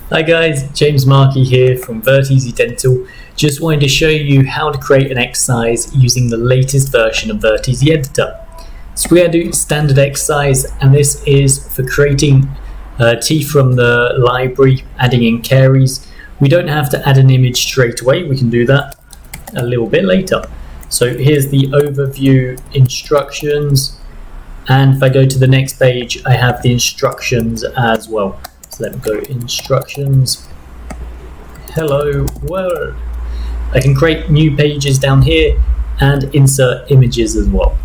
Hi guys, James Markey here from Virteasy Dental. Just wanted to show you how to create an exercise using the latest version of Virteasy Editor. So we're going to do standard exercise, and this is for creating teeth from the library, adding in caries. We don't have to add an image straight away, we can do that a little bit later. So here's the overview instructions, and if I go to the next page I have the instructions as well. So let me go instructions, hello world. I can create new pages down here and insert images as well.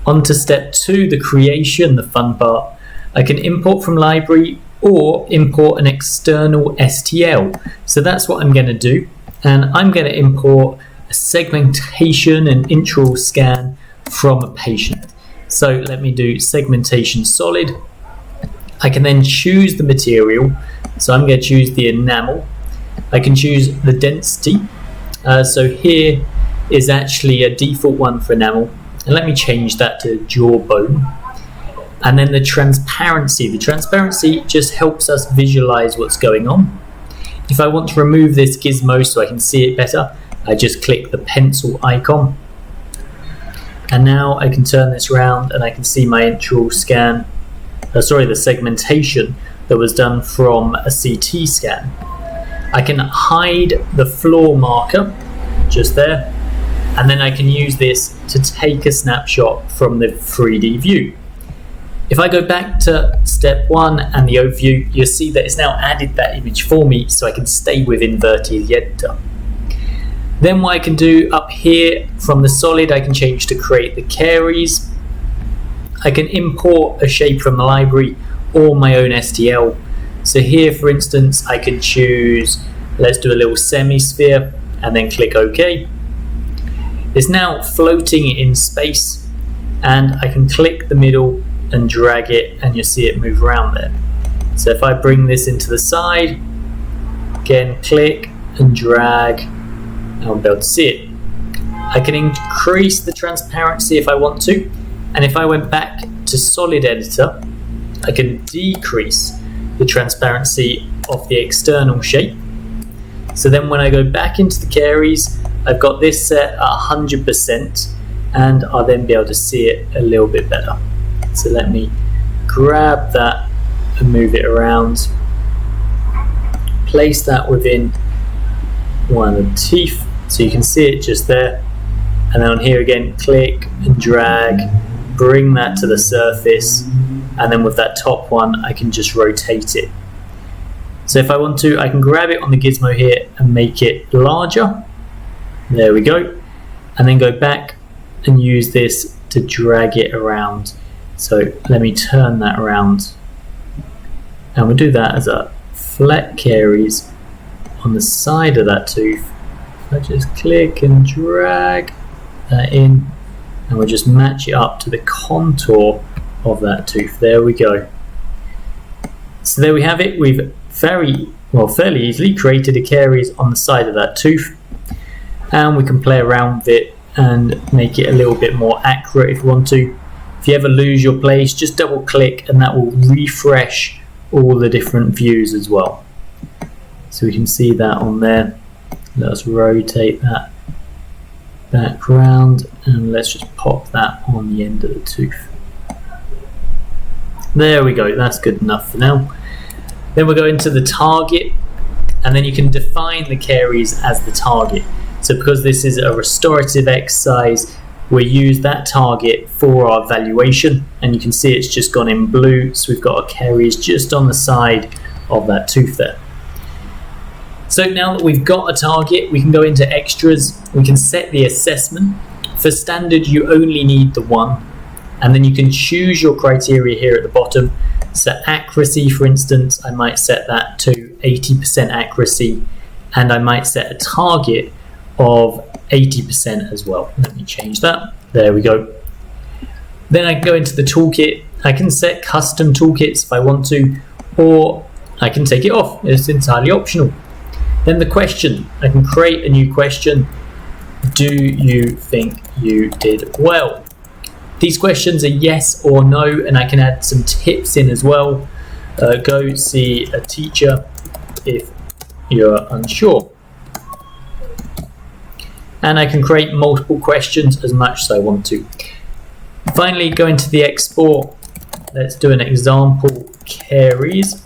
On to step 2, the creation, the fun part. I can import from library or import an external STL. So that's what I'm going to do, and I'm going to import a segmentation and intraoral scan from a patient. So let me do segmentation solid. I can then choose the material, so I'm going to choose the enamel. I can choose the density, so here is actually a default one for enamel, and let me change that to jawbone. And then the transparency just helps us visualize what's going on. If I want to remove this gizmo so I can see it better, I just click the pencil icon, and now I can turn this around and I can see my intraoral scan. The segmentation that was done from a CT scan. I can hide the floor marker just there, and then I can use this to take a snapshot from the 3D view. If I go back to step 1 and the overview, you'll see that it's now added that image for me, so I can stay within Virteasy Editor. Then what I can do up here from the solid, I can change to create the caries. I can import a shape from the library or my own STL. So here, for instance, I can choose, let's do a little semi-sphere, and then click OK. It's now floating in space, and I can click the middle and drag it, and you'll see it move around there. So if I bring this into the side, again click and drag, and I'll be able to see it. I can increase the transparency if I want to, and if I went back to solid editor, I can decrease the transparency of the external shape. So then when I go back into the caries, I've got this set at 100%, and I'll then be able to see it a little bit better. So let me grab that and move it around, place that within one of the teeth so you can see it just there, and then on here again click and drag, bring that to the surface, and then with that top one I can just rotate it. So if I want to, I can grab it on the gizmo here and make it larger. There we go. And then go back and use this to drag it around. So let me turn that around, and we'll do that as a flat caries on the side of that tooth. I just click and drag that in, and we'll just match it up to the contour of that tooth. There we go. So there we have it. We've fairly easily created a caries on the side of that tooth, and we can play around with it and make it a little bit more accurate if you want to. If you ever lose your place, just double click and that will refresh all the different views as well. So we can see that on there. Let's rotate that back round, and let's just pop that on the end of the tooth. There we go, that's good enough for now. Then we'll go into the target, and then you can define the caries as the target. So because this is a restorative exercise, we'll use that target for our valuation, and you can see it's just gone in blue, so we've got our caries just on the side of that tooth there. So now that we've got a target, we can go into extras. We can set the assessment. For standard, you only need the one, and then you can choose your criteria here at the bottom. So accuracy, for instance, I might set that to 80% accuracy, and I might set a target of 80% as well. Let me change that. There we go. Then I can go into the toolkit. I can set custom toolkits if I want to, or I can take it off. It's entirely optional. Then the question, I can create a new question. Do you think you did well? These questions are yes or no, and I can add some tips in as well. Go see a teacher if you're unsure. And I can create multiple questions as much as I want to. Finally, go into the export. Let's do an example carries,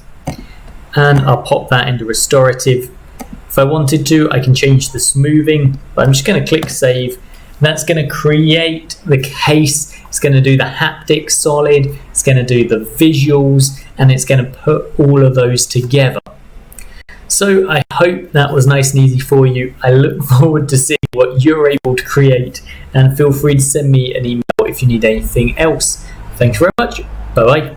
and I'll pop that into restorative. If I wanted to, I can change the smoothing, but I'm just going to click save. That's going to create the case. It's going to do the haptic solid, it's going to do the visuals, and it's going to put all of those together. So I hope that was nice and easy for you. I look forward to seeing what you're able to create, and feel free to send me an email if you need anything else. Thanks very much. Bye bye.